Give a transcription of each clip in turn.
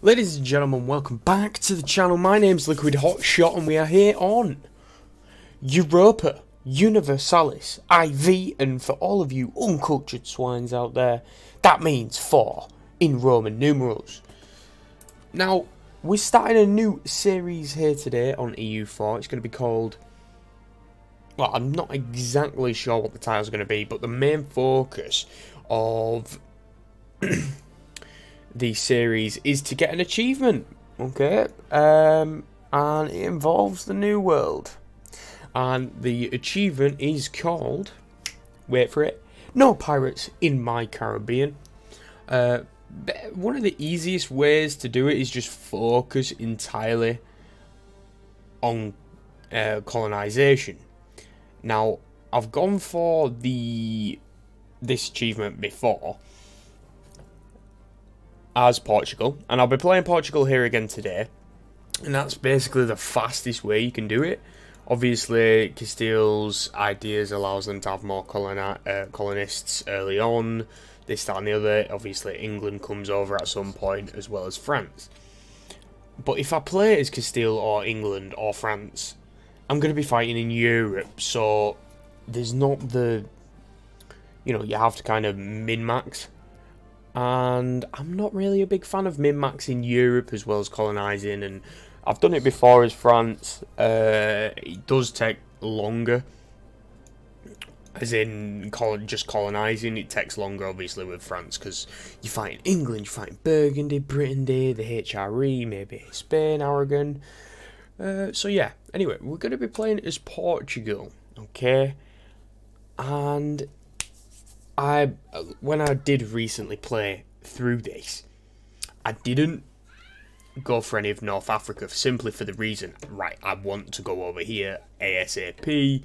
Ladies and gentlemen, welcome back to the channel. My name's Liquid Hotshot and we are here on Europa, Universalis, IV, and for all of you uncultured swines out there, that means 4 in Roman numerals. Now, we're starting a new series here today on EU4. It's going to be called, well, I'm not exactly sure what the title's going to be, but the main focus of the series is to get an achievement, okay, and it involves the New World, and the achievement is called, wait for it, No Pirates in My Caribbean. One of the easiest ways to do it is just focus entirely on colonization. Now, I've gone for this achievement before as Portugal, and I'll be playing Portugal here again today, and that's basically the fastest way you can do it. Obviously, Castile's ideas allows them to have more colonists early on, this, that and the other. Obviously, England comes over at some point, as well as France. But if I play as Castile or England or France, I'm going to be fighting in Europe, so there's not the, you have to kind of min-max. And I'm not really a big fan of min-maxing Europe as well as colonising, and I've done it before as France. It does take longer, as in just colonising. It takes longer, obviously, with France, because you're fighting England, you're fighting Burgundy, Brittany, the HRE, maybe Spain, Aragon. So yeah, anyway, we're going to be playing as Portugal, okay? And when I did recently play through this, I didn't go for any of North Africa, simply for the reason, right, I want to go over here ASAP,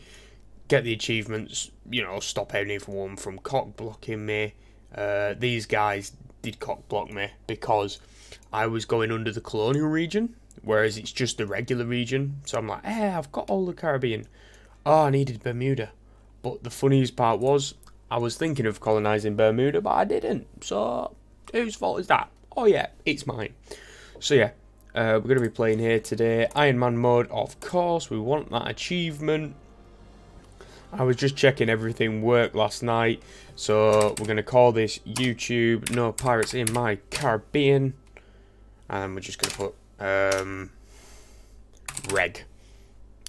get the achievements, stop anyone from cock blocking me. These guys did cock block me because I was going under the colonial region, whereas it's just the regular region. So I'm like, hey, I've got all the Caribbean. Oh, I needed Bermuda. But the funniest part was, I was thinking of colonising Bermuda, but I didn't. So, whose fault is that? Oh yeah, it's mine. So yeah, we're going to be playing here today. Iron Man mode, of course. We want that achievement. I was just checking everything worked last night. So, we're going to call this YouTube No Pirates in My Caribbean. And we're just going to put reg.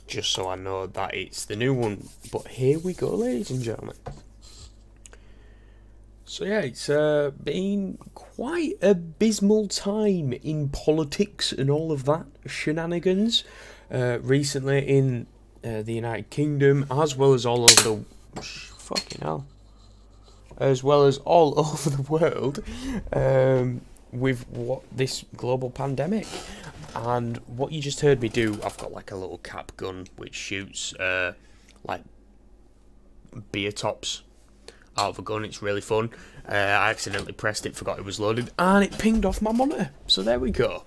Just so I know that it's the new one. But here we go, ladies and gentlemen. So yeah, it's been quite a abysmal time in politics and all of that shenanigans recently in the United Kingdom, as well as all over the fucking hell, as well as all over the world, with this global pandemic. And what you just heard me do, I've got like a little cap gun which shoots like beer tops out of a gun. It's really fun. I accidentally pressed it, forgot it was loaded, and it pinged off my monitor. So there we go.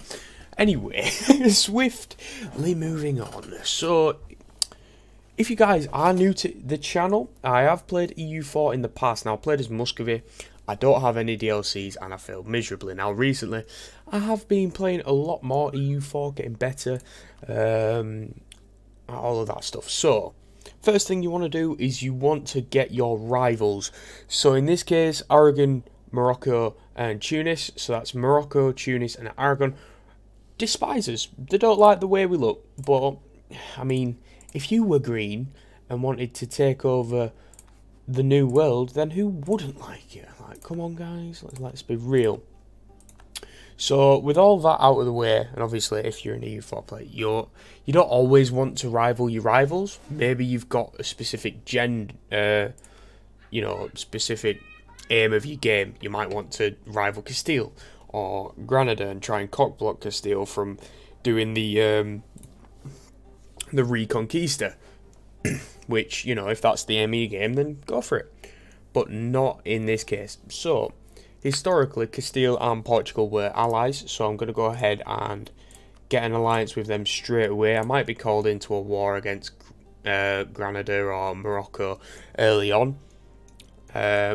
Anyway, swiftly moving on. So, if you guys are new to the channel, I have played EU4 in the past. Now, I played as Muscovy. I don't have any DLCs, and I failed miserably. Now, recently, I have been playing a lot more EU4, getting better, all of that stuff. So, first thing you want to do is you want to get your rivals. So in this case, Aragon, Morocco and Tunis. So that's Morocco, Tunis and Aragon. Despise us. They don't like the way we look. But, I mean, if you were green and wanted to take over the new world, then who wouldn't like you? Like, come on guys, let's be real. So, with all that out of the way, and obviously if you're an EU4 player, you don't always want to rival your rivals. Maybe you've got a specific specific aim of your game. You might want to rival Castile or Granada and try and cockblock Castile from doing the Reconquista. Which, if that's the aim of your game, then go for it. But not in this case. So, historically, Castile and Portugal were allies, so I'm going to go ahead and get an alliance with them straight away. I might be called into a war against Granada or Morocco early on,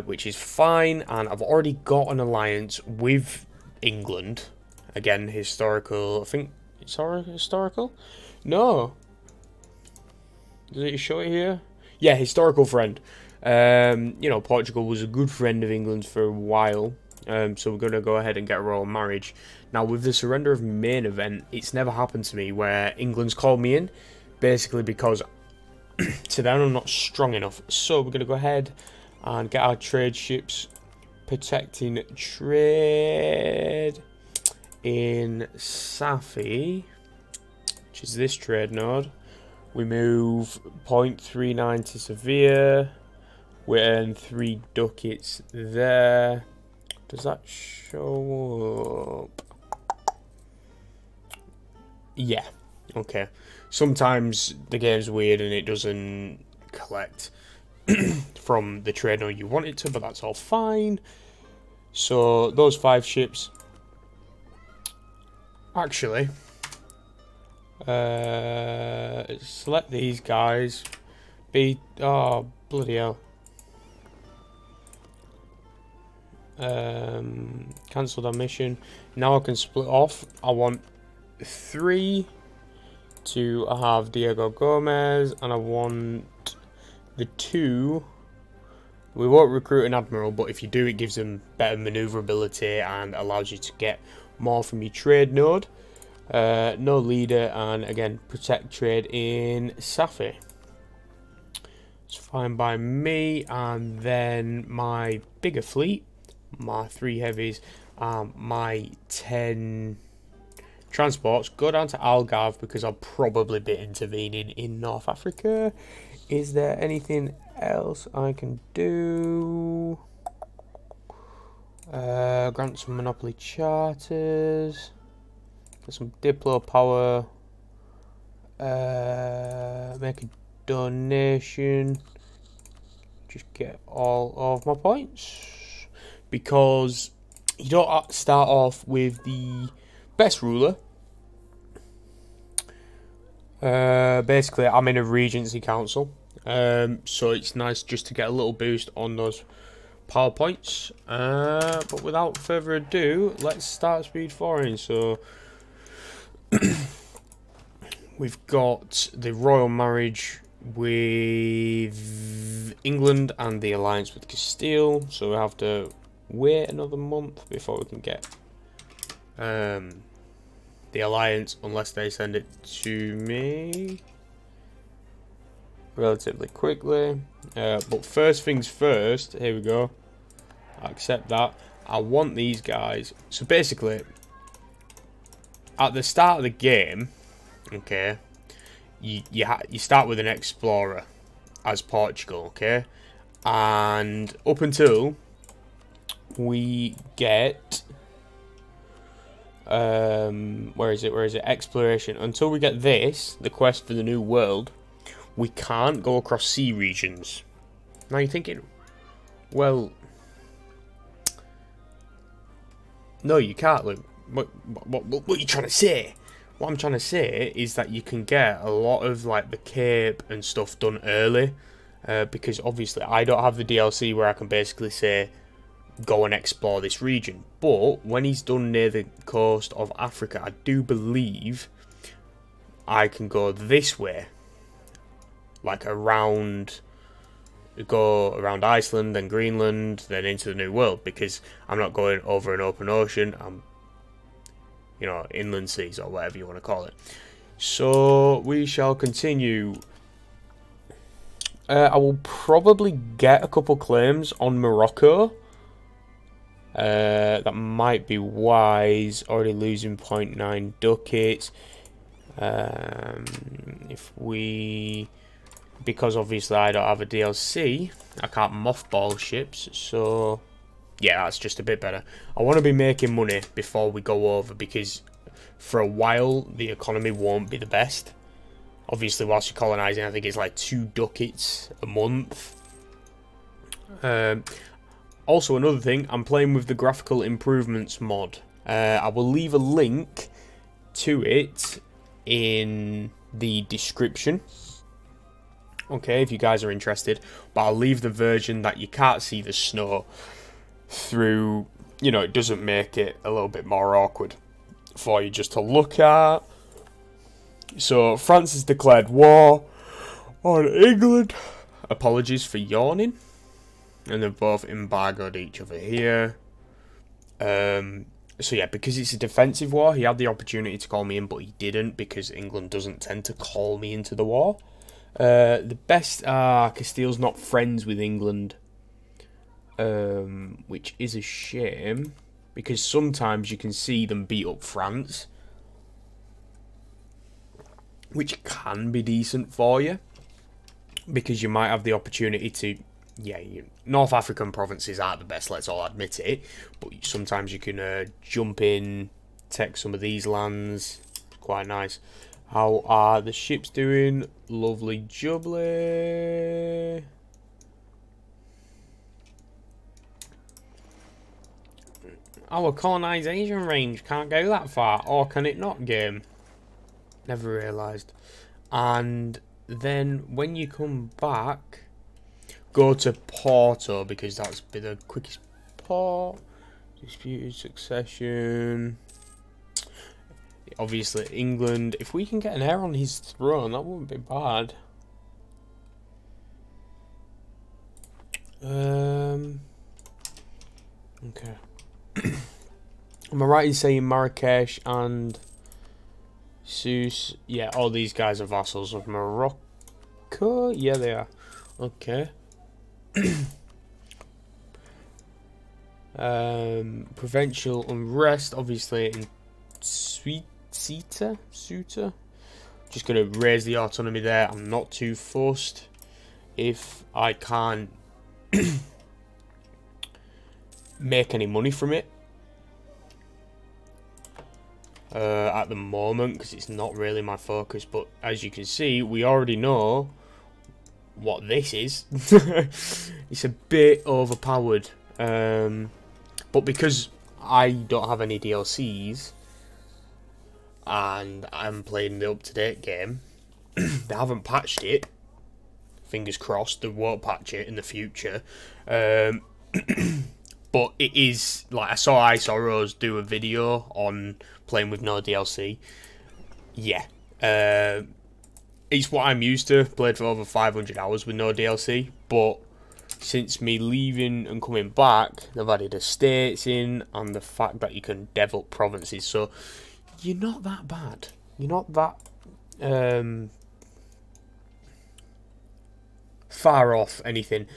which is fine, and I've already got an alliance with England, Again, historical. I think it's historical. No. Does it show it here? Yeah, historical friend. You know, Portugal was a good friend of England's for a while. So we're going to go ahead and get a royal marriage. Now, with the surrender of main event, it's never happened to me where England's called me in. Basically because to them I'm not strong enough. So we're going to go ahead and get our trade ships. Protecting trade in Safi, which is this trade node. We move 0.39 to Sevilla. We earn 3 ducats there. Does that show up? Yeah. Okay. Sometimes the game's weird and it doesn't collect from the trade node you want it to, but that's all fine. So those 5 ships. Actually, select these guys. Oh, bloody hell. Cancel that mission. Now I can split off. I want 3 to have Diego Gomez, and I want the 2. We won't recruit an admiral, but if you do, it gives them better maneuverability and allows you to get more from your trade node. No leader, and again, protect trade in Safi. It's fine by me. And then my bigger fleet, my 3 heavies, my 10 transports go down to Algarve because I'll probably be intervening in North Africa. Is there anything else I can do? Grant some monopoly charters. Get some Diplo power. Make a donation. Just get all of my points. Because you don't start off with the best ruler. Basically, I'm in a regency council. So it's nice just to get a little boost on those power points. But without further ado, let's start speed 4ing. So we've got the royal marriage with England and the alliance with Castile. So we have to wait another month before we can get the alliance, unless they send it to me relatively quickly. But first things first, here we go. I accept that. I want these guys. So basically, at the start of the game, okay, you start with an explorer as Portugal, okay, and up until we get where is it exploration, until we get this, the quest for the new world, we can't go across sea regions. Now you're thinking, well, no, you can't. Look, what are you trying to say? What I'm trying to say is that you can get a lot of like the Cape and stuff done early, because obviously I don't have the DLC where I can basically say go and explore this region. But when he's done near the coast of Africa, I do believe I can go this way, like around, go around Iceland, then Greenland, then into the New World, because I'm not going over an open ocean. I'm, you know, inland seas or whatever you want to call it. So we shall continue. I will probably get a couple claims on Morocco. That might be wise. Already losing 0.9 ducats. If we, because obviously I don't have a DLC, I can't mothball ships, so yeah, that's just a bit better. I want to be making money before we go over, because for a while the economy won't be the best. Obviously, whilst you're colonising, I think it's like 2 ducats a month. Also, another thing, I'm playing with the Graphical Improvements mod. I will leave a link to it in the description, okay, if you guys are interested. But I'll leave the version that you can't see the snow through, you know, it doesn't make it a little bit more awkward. for you just to look at. So France has declared war on England. Apologies for yawning. And they've both embargoed each other here. So yeah, because it's a defensive war, he had the opportunity to call me in, but he didn't, because England doesn't tend to call me into the war. The best are Castile's not friends with England, which is a shame, because sometimes you can see them beat up France, which can be decent for you, because you might have the opportunity to, yeah, North African provinces aren't the best, let's all admit it, but sometimes you can jump in, take some of these lands, quite nice. How are the ships doing? Lovely jubbly. Our colonisation range can't go that far, or can it not, game? Never realised. And then when you come back, go to Porto, because that's been the quickest port. Disputed succession. Obviously, England. If we can get an heir on his throne, that wouldn't be bad. Okay. Am I right in saying Marrakesh and Sousse? Yeah, all these guys are vassals of Morocco. Yeah, they are. Okay. Provincial unrest, obviously in Suta. Just gonna raise the autonomy there. I'm not too fussed if I can't make any money from it at the moment, because it's not really my focus. But as you can see, we already know what this is. It's a bit overpowered, but because I don't have any DLCs and I'm playing the up-to-date game, they haven't patched it. Fingers crossed they won't patch it in the future. But it is, like, I saw iSorrows do a video on playing with no DLC. Yeah, it's what I'm used to. Played for over 500 hours with no DLC, but since me leaving and coming back, they've added estates in, and the fact that you can dev up provinces, so you're not that bad. You're not that far off anything.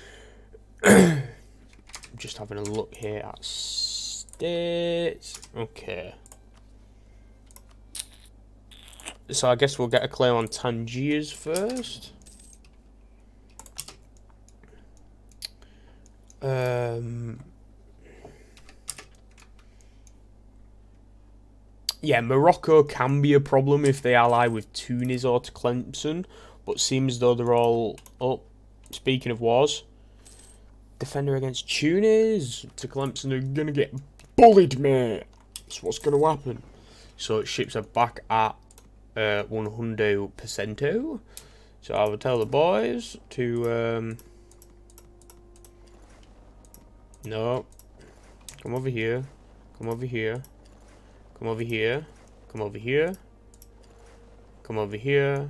Just having a look here at states. Okay. So I guess we'll get a claim on Tangiers first. Yeah, Morocco can be a problem if they ally with Tunis or Tlemcen, but seems though they're all up. Speaking of wars, defender against Tunis, Tlemcen are gonna get bullied, mate. That's what's gonna happen. So ships are back at 100%. So I will tell the boys to no, come over here, come over here, come over here, come over here, come over here,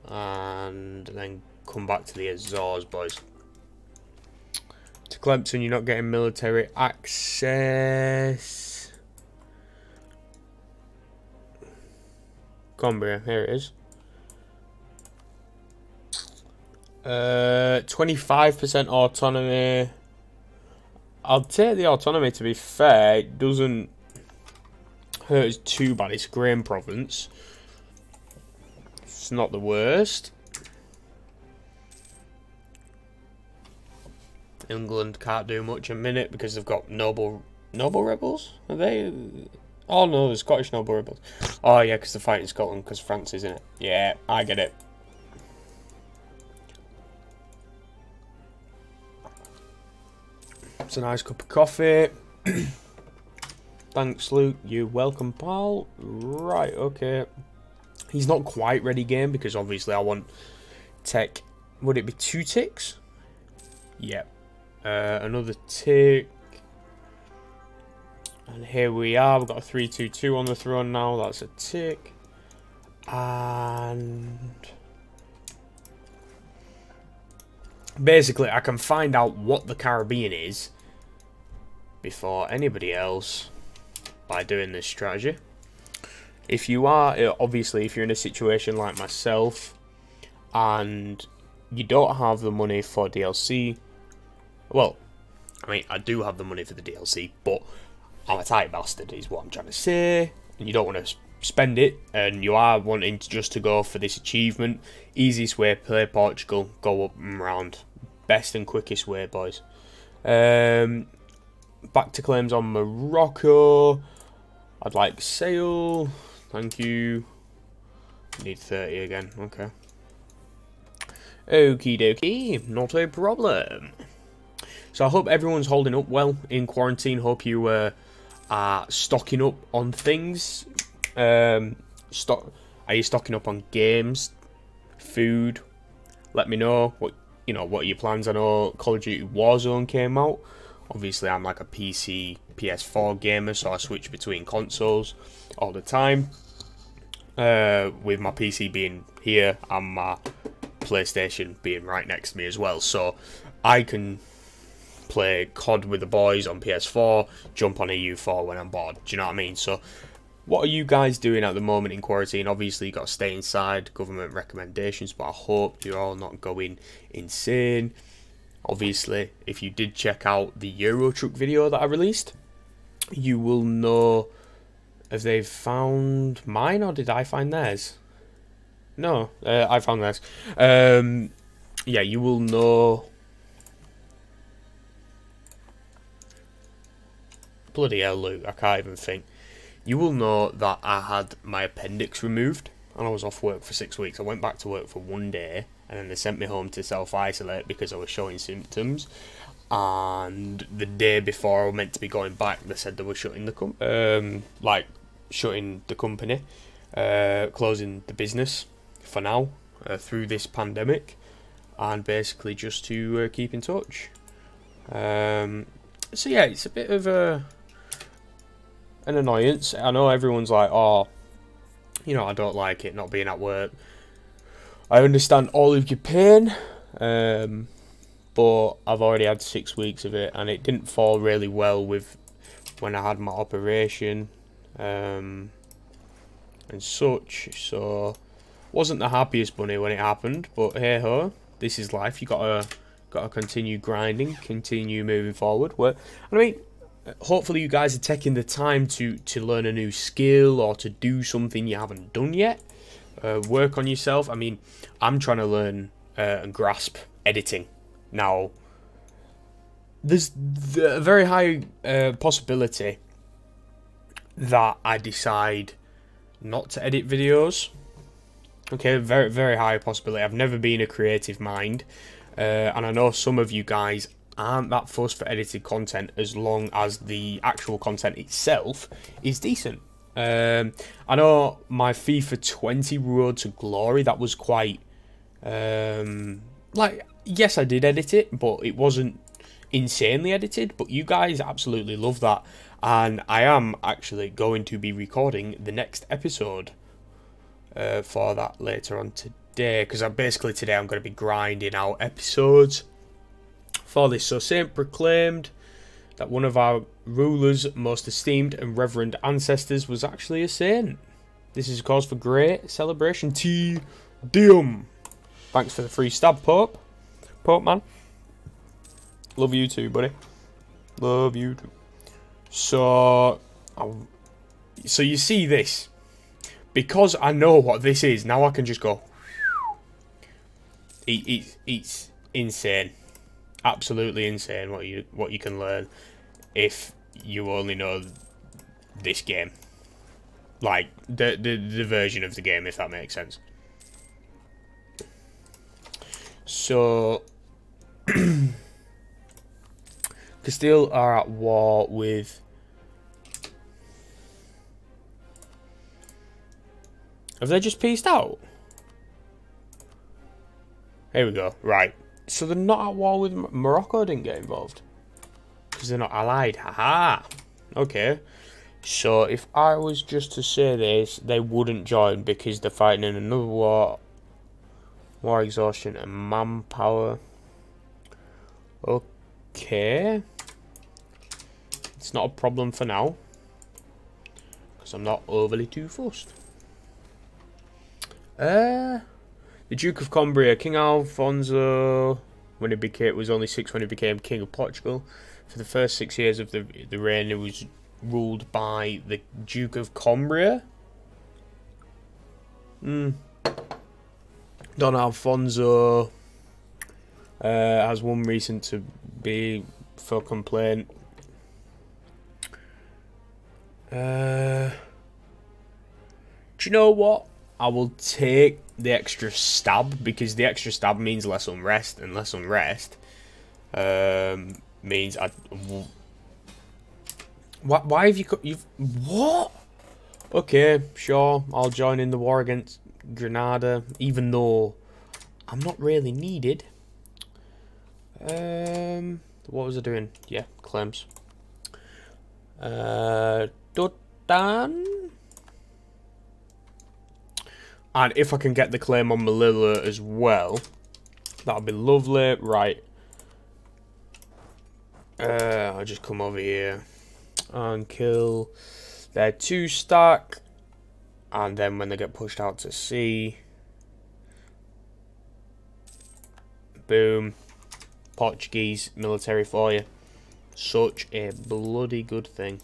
and then come back to the Azores, boys. To Tlemcen, you're not getting military access. Cumbria, here it is. 25% autonomy. I'll take the autonomy, to be fair. It doesn't hurt us too bad. It's a grain province. It's not the worst. England can't do much a minute because they've got noble rebels. Are they? Oh no, the Scottish noble rebels. Oh yeah, because they're fighting Scotland because France is in it. Yeah, I get it. It's a nice cup of coffee. Thanks, Luke. You're welcome, pal. Right, okay. He's not quite ready game because obviously I want tech. Would it be 2 ticks? Yeah. Another tick. And here we are. We've got a 3-2-2 on the throne now. That's a tick. And basically, I can find out what the Caribbean is before anybody else by doing this strategy. If you are, obviously, if you're in a situation like myself and you don't have the money for DLC, well, I mean, I do have the money for the DLC, but I'm a tight bastard is what I'm trying to say, and you don't want to spend it, and you are wanting just to go for this achievement, easiest way, play Portugal, go up and round. Best and quickest way, boys. Back to claims on Morocco. I'd like sail. Thank you. Need 30 again. Okay. Okie dokie. Not a problem. So I hope everyone's holding up well in quarantine. Hope you are stocking up on things. Are you stocking up on games, food? Let me know what are your plans. I know Call of Duty Warzone came out. Obviously, I'm like a PC, PS4 gamer, so I switch between consoles all the time. With my PC being here and my PlayStation being right next to me as well, so I can play COD with the boys on PS4, jump on EU4 when I'm bored. Do you know what I mean? So, what are you guys doing at the moment in quarantine? Obviously, you got to stay inside, government recommendations, but I hope you're all not going insane. Obviously, if you did check out the Euro Truck video that I released, you will know. Have they found mine or did I find theirs? No, I found theirs. Yeah, you will know. Bloody hell, Luke, I can't even think. You will know that I had my appendix removed and I was off work for 6 weeks. I went back to work for 1 day and then they sent me home to self-isolate because I was showing symptoms. And the day before I was meant to be going back, they said they were shutting the shutting the company, closing the business for now through this pandemic, and basically just to keep in touch. So yeah, it's a bit of an annoyance. I know everyone's like, oh, I don't like it not being at work. I understand all of your pain, but I've already had 6 weeks of it, and it didn't fall really well with when I had my operation and such. So wasn't the happiest bunny when it happened, but hey ho, this is life. You gotta continue grinding, continue moving forward. I mean, hopefully you guys are taking the time to learn a new skill or to do something you haven't done yet. Work on yourself. I mean, I'm trying to learn and grasp editing. Now, there's a very high possibility that I decide not to edit videos. Okay, very, very high possibility. I've never been a creative mind. And I know some of you guys aren't that fussed for edited content as long as the actual content itself is decent. I know my FIFA 20 Road to Glory, that was quite... yes, I did edit it, but it wasn't insanely edited. But you guys absolutely love that. And I am actually going to be recording the next episode for that later on today. Because today I'm going to be grinding out episodes for this. So Saint proclaimed that one of our ruler's most esteemed and reverend ancestors was actually a saint. This is a cause for great celebration. T-Dium. Thanks for the free stab, Pope. Pope, man. Love you too, buddy. Love you too. So you see this. Because I know what this is, now I can just go. It's insane. Absolutely insane what you can learn if you only know this game. Like the version of the game, if that makes sense. So Castile are at war with... Have they just pieced out? Here we go. Right. So they're not at war with Morocco. Didn't get involved because they're not allied. Haha. Okay. So if I was just to say this, they wouldn't join because they're fighting in another war. War exhaustion and manpower. Okay. It's not a problem for now. Because I'm not overly too fussed. The Duke of Cumbria, King Alfonso, when he was only 6 when he became King of Portugal. For the first 6 years of the reign, it was ruled by the Duke of Cumbria. Don Alfonso has one reason to be for complaint. Do you know what? I will take the extra stab, because the extra stab means less unrest, and less unrest means why have you've what? Okay, sure, I'll join in the war against Granada, even though I'm not really needed. What was I doing? Yeah, claims. Done. And if I can get the claim on Melilla as well, that'll be lovely. Right. I'll just come over here and kill their 2 stack. And then when they get pushed out to sea, boom, Portuguese military for you. Such a bloody good thing.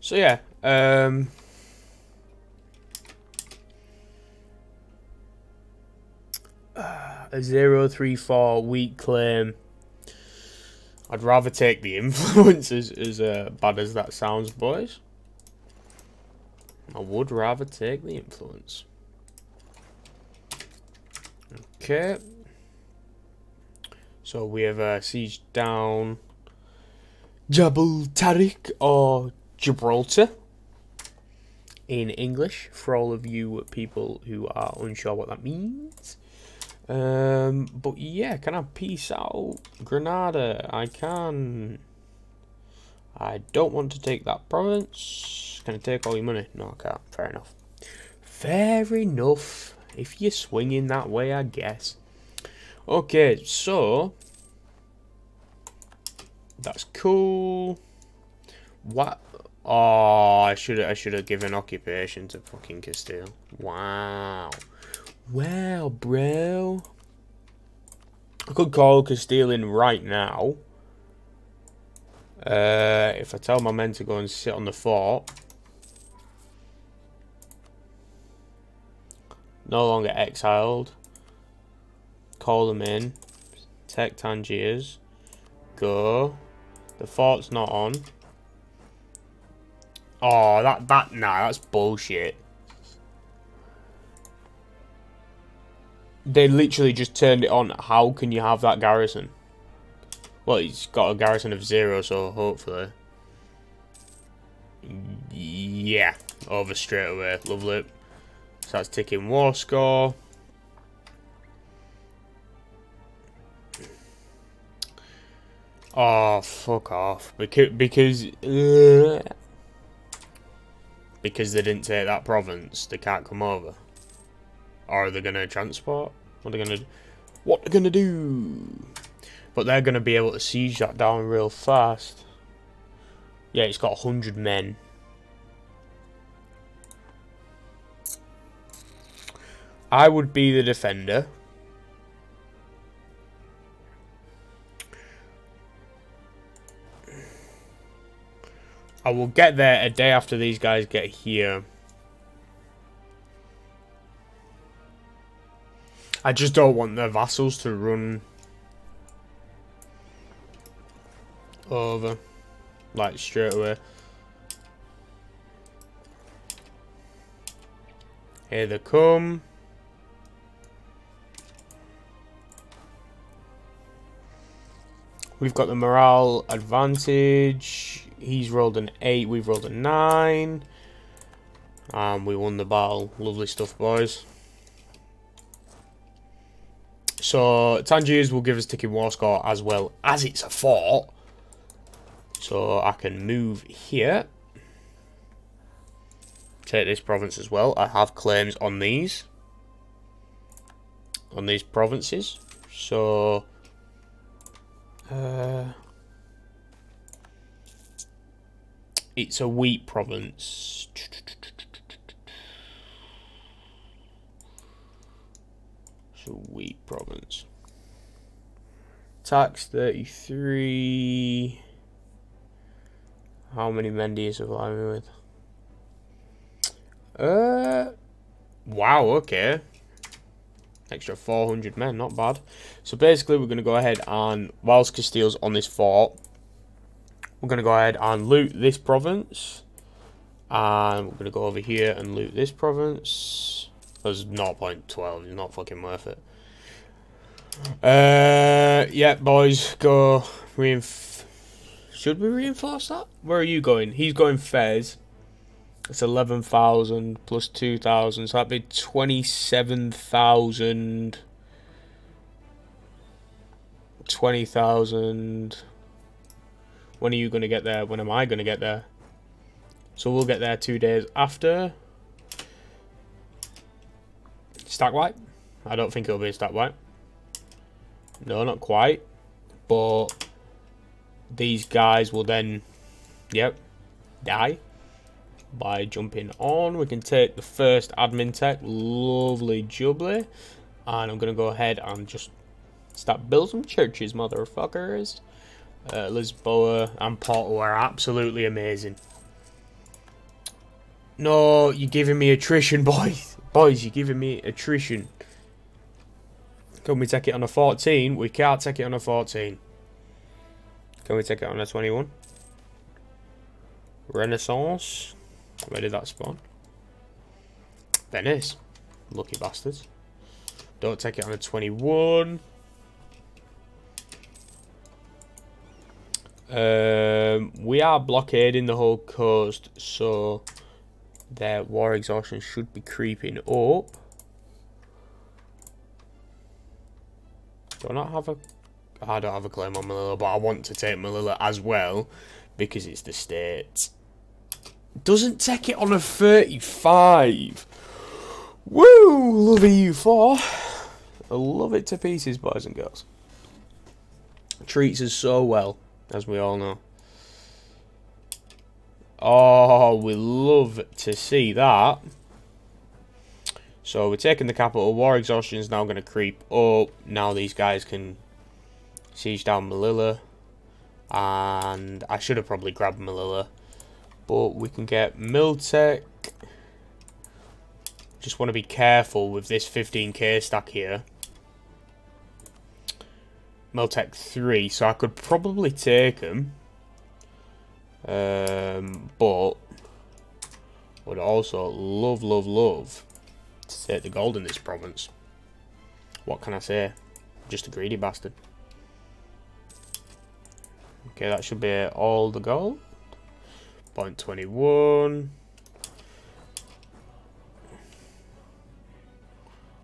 So yeah, a 034 weak claim. I'd rather take the influence, as bad as that sounds, boys. I would rather take the influence. Okay. So we have sieged down Jabal Tariq, or Gibraltar in English, for all of you people who are unsure what that means. But yeah, can I peace out Granada? I can. I don't want to take that province. Can I take all your money? No, I can't. Fair enough. Fair enough. If you're swinging that way, I guess. Okay, so that's cool. What? Oh, I should have given occupation to fucking Castile. Wow. Wow, bro. I could call Castile in right now. If I tell my men to go and sit on the fort. No longer exiled. Call them in. Take Tangiers. Go. The fort's not on. Oh, nah, that's bullshit. They literally just turned it on. How can you have that garrison? Well, he's got a garrison of 0, so hopefully. Yeah, over straight away. Lovely. So that's ticking war score. Oh, fuck off. Because they didn't take that province, they can't come over. Or are they going to transport? What are they going to do? But they're going to be able to siege that down real fast. Yeah, it's got 100 men. I would be the defender. I will get there a day after these guys get here. I just don't want their vassals to run over, like, straight away. Here they come. We've got the morale advantage. He's rolled an 8, we've rolled a 9. And we won the battle. Lovely stuff, boys. So, Tangiers will give us ticking war score as well as it's a fort. So I can move here. Take this province as well. I have claims on these. On these provinces. So... it's a wheat province. It's a wheat province. Tax 33. How many men do you supply me with? Wow, okay. Extra 400 men, not bad. So basically we're going to go ahead and, whilst Castile's on this fort, we're going to go ahead and loot this province. And we're going to go over here and loot this province. There's 0.12, it's not fucking worth it. Yeah, boys, go should we reinforce that? Where are you going? He's going Fez. It's 11,000 plus 2,000, so that'd be 27,000. 20,000. When are you going to get there? When am I going to get there? So we'll get there 2 days after. Stack wipe? I don't think it'll be a stack wipe. No, not quite. But these guys will then, yep, die by jumping on. We can take the first admin tech, lovely jubbly, and I'm gonna go ahead and just start building some churches, motherfuckers. Lisboa and Porto are absolutely amazing. No, you're giving me attrition, boys. Boys, you're giving me attrition. Can we take it on a 14? We can't take it on a 14. Can we take it on a 21? Renaissance. Where did that spawn? Venice. Lucky bastards. Don't take it on a 21. We are blockading the whole coast, so their war exhaustion should be creeping up. Do I not have a... I don't have a claim on Melilla, but I want to take Melilla as well because it's the state. Doesn't take it on a 35. Woo! Love EU4. I love it to pieces, boys and girls. Treats us so well, as we all know. Oh, we love to see that. So we're taking the capital. War exhaustion is now going to creep up. Now these guys can siege down Melilla. And I should have probably grabbed Melilla. But we can get Miltech. Just want to be careful with this 15k stack here. Miltech 3. So I could probably take them. But would also love to take the gold in this province. What can I say? Just a greedy bastard. Okay, that should be all the gold. 0.21.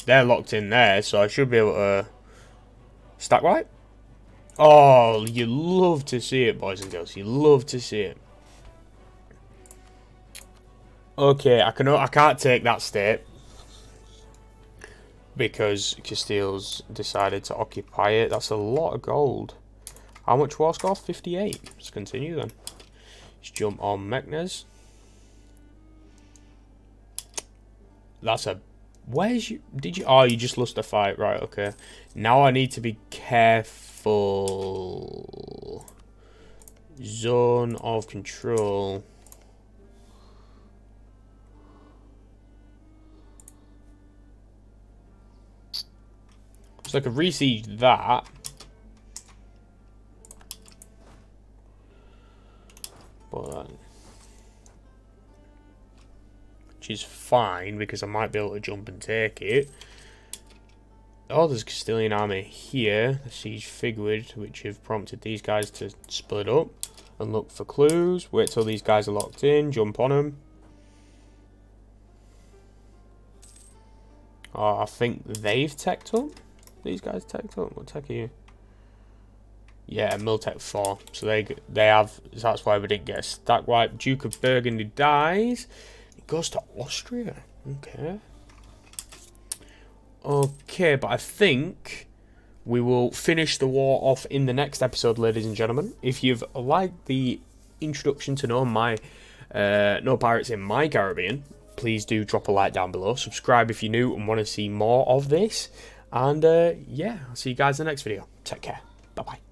They're locked in there, so I should be able to stack wipe. Oh, you love to see it, boys and girls. You love to see it. Okay, I can't take that state because Castile's decided to occupy it. That's a lot of gold. How much war score? 58. Let's continue then. Let's jump on Meknes. That's a... Where's you... Did you... Oh, you just lost a fight. Right, okay. Now I need to be careful. Zone of control. So I could re-siege that. But which is fine because I might be able to jump and take it. Oh, there's a Castilian army here. The siege figured, which have prompted these guys to split up and look for clues. Wait till these guys are locked in. Jump on them. Oh, I think they've teched up. These guys teched up. What tech are you? Yeah, Miltech 4. So they have. So that's why we didn't get a stack wipe. Duke of Burgundy dies. It goes to Austria. Okay. Okay, but I think we will finish the war off in the next episode, ladies and gentlemen. If you've liked the introduction to No Pirates in My Caribbean, please do drop a like down below. Subscribe if you're new and want to see more of this. And yeah, I'll see you guys in the next video. Take care. Bye-bye.